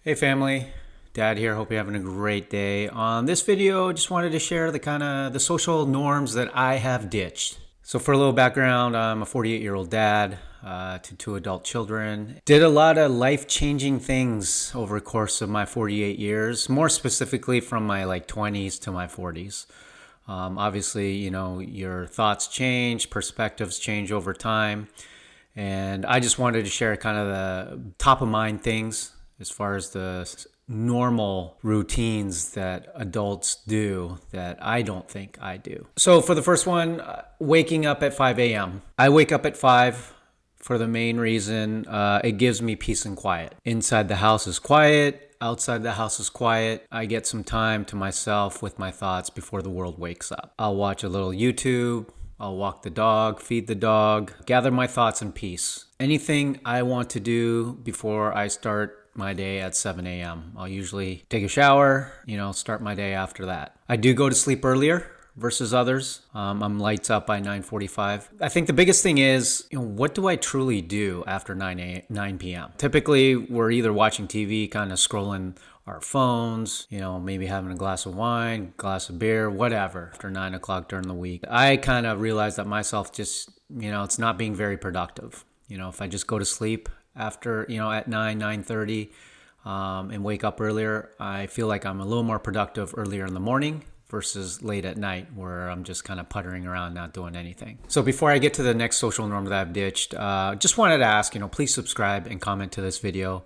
Hey family, Dad here. Hope you're having a great day. On this video, just wanted to share the social norms that I have ditched. So for a little background, I'm a 48-year-old dad to two adult children. Did a lot of life-changing things over the course of my 48 years, more specifically from my 20s to my 40s. Obviously, your thoughts change, perspectives change over time. And I just wanted to share kind of the top of mind things as far as the normal routines that adults do that I don't think I do. So for the first one, waking up at 5 a.m. I wake up at 5 for the main reason it gives me peace and quiet. Inside the house is quiet. Outside the house is quiet. I get some time to myself with my thoughts before the world wakes up. I'll watch a little YouTube. I'll walk the dog, feed the dog, gather my thoughts in peace. Anything I want to do before I start my day at 7 a.m. I'll usually take a shower, start my day after that. I do go to sleep earlier versus others. I'm lights up by 9:45. I think the biggest thing is, what do I truly do after 9 p.m.? Typically, we're either watching TV, kind of scrolling our phones, maybe having a glass of wine, glass of beer, whatever, after 9 o'clock during the week. I kind of realized that myself just, it's not being very productive. If I just go to sleep after, at 9:30, and wake up earlier, I feel like I'm a little more productive earlier in the morning versus late at night where I'm just kind of puttering around, not doing anything. So before I get to the next social norm that I've ditched, just wanted to ask, please subscribe and comment to this video.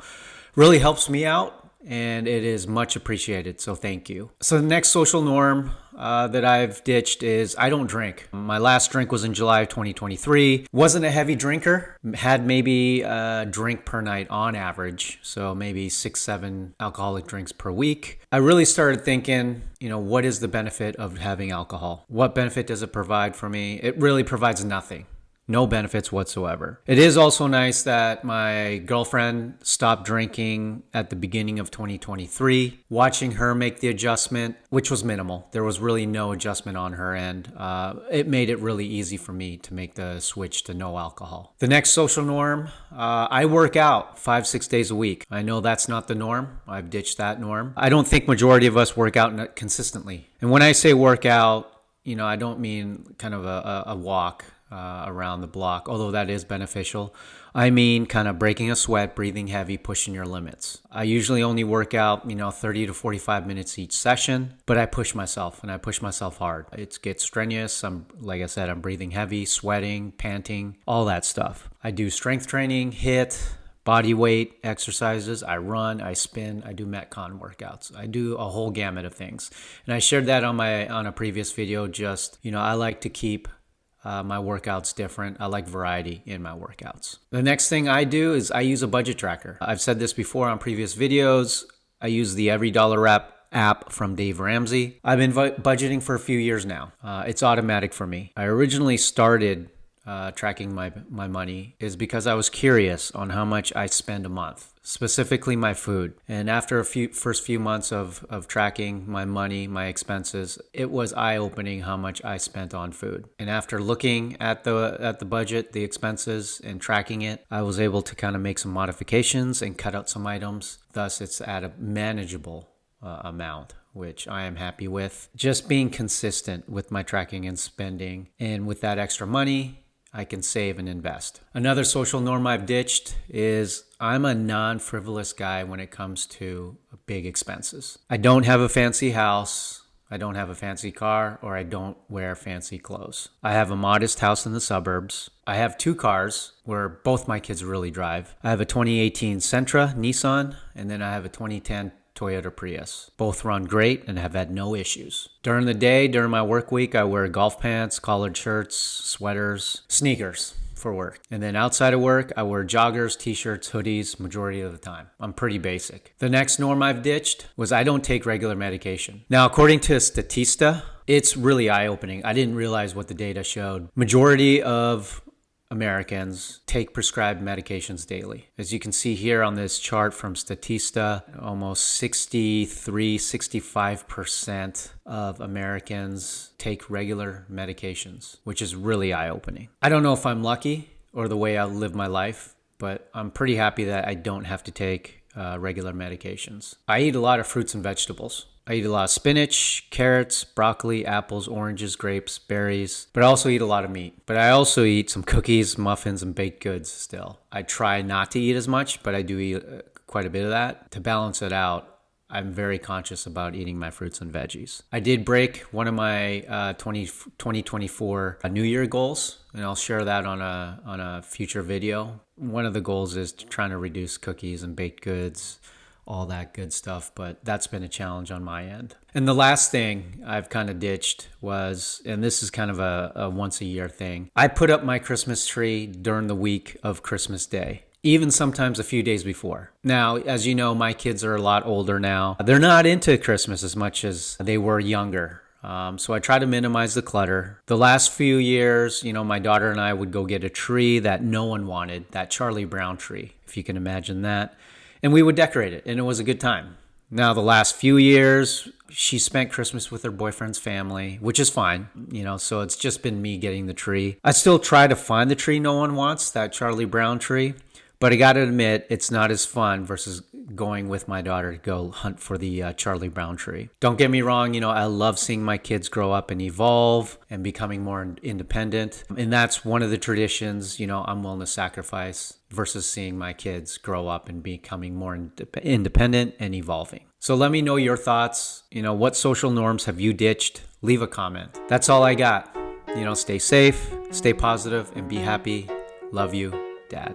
Really helps me out and it is much appreciated, so thank you. So the next social norm that I've ditched is I don't drink. My last drink was in July of 2023. Wasn't a heavy drinker. Had maybe a drink per night on average, so maybe 6-7 alcoholic drinks per week. I really started thinking, what is the benefit of having alcohol? What benefit does it provide for me? It really provides nothing. No benefits whatsoever. It is also nice that my girlfriend stopped drinking at the beginning of 2023. Watching her make the adjustment, which was minimal. There was really no adjustment on her end. It made it really easy for me to make the switch to no alcohol. The next social norm, I work out 5-6 days a week. I know that's not the norm. I've ditched that norm. I don't think majority of us work out consistently. And when I say work out, I don't mean kind of a walk around the block, although that is beneficial. I mean kind of breaking a sweat, breathing heavy, pushing your limits. I usually only work out, 30 to 45 minutes each session, but I push myself and I push myself hard. It gets strenuous. Like I said, I'm breathing heavy, sweating, panting, all that stuff. I do strength training, HIIT, body weight exercises. I run, I spin, I do Metcon workouts. I do a whole gamut of things. And I shared that on a previous video. Just, I like to keep my workouts different. I like variety in my workouts. The next thing I do is I use a budget tracker. I've said this before on previous videos. I use the Every Dollar app from Dave Ramsey. I've been budgeting for a few years now. It's automatic for me. I originally started tracking my money is because I was curious on how much I spend a month, specifically my food. And after first few months of tracking my money, my expenses, it was eye-opening how much I spent on food. And after looking at the budget, the expenses, and tracking it, I was able to kind of make some modifications and cut out some items. Thus, it's at a manageable amount, which I am happy with. Just being consistent with my tracking and spending, and with that extra money, I can save and invest. Another social norm I've ditched is I'm a non-frivolous guy when it comes to big expenses. I don't have a fancy house, I don't have a fancy car, or I don't wear fancy clothes. I have a modest house in the suburbs. I have 2 cars where both my kids really drive. I have a 2018 Sentra Nissan, and then I have a 2010 Toyota Prius. Both run great and have had no issues. During the day, during my work week, I wear golf pants, collared shirts, sweaters, sneakers for work. And then outside of work, I wear joggers, t-shirts, hoodies, majority of the time. I'm pretty basic. The next norm I've ditched was I don't take regular medication. Now, according to Statista, it's really eye-opening. I didn't realize what the data showed. Majority of Americans take prescribed medications daily. As you can see here on this chart from Statista, almost 65% of Americans take regular medications, which is really eye-opening. I don't know if I'm lucky or the way I live my life, but I'm pretty happy that I don't have to take regular medications. I eat a lot of fruits and vegetables. I eat a lot of spinach, carrots, broccoli, apples, oranges, grapes, berries, but I also eat a lot of meat. But I also eat some cookies, muffins, and baked goods still. I try not to eat as much, but I do eat quite a bit of that. To balance it out, I'm very conscious about eating my fruits and veggies. I did break one of my 2024 New Year goals, and I'll share that on a future video. One of the goals is trying to reduce cookies and baked goods, all that good stuff, but that's been a challenge on my end. And the last thing I've kind of ditched was, and this is kind of a once a year thing, I put up my Christmas tree during the week of Christmas Day, even sometimes a few days before. Now, as you know, my kids are a lot older now. They're not into Christmas as much as they were younger. So I try to minimize the clutter. The last few years, my daughter and I would go get a tree that no one wanted, that Charlie Brown tree, if you can imagine that. And we would decorate it, and it was a good time. Now, the last few years, she spent Christmas with her boyfriend's family, which is fine, so it's just been me getting the tree. I still try to find the tree no one wants, that Charlie Brown tree. But I got to admit, it's not as fun versus going with my daughter to go hunt for the Charlie Brown tree. Don't get me wrong, I love seeing my kids grow up and evolve and becoming more independent. And that's one of the traditions, I'm willing to sacrifice versus seeing my kids grow up and becoming more independent and evolving. So let me know your thoughts. What social norms have you ditched? Leave a comment. That's all I got. Stay safe, stay positive, and be happy. Love you, Dad.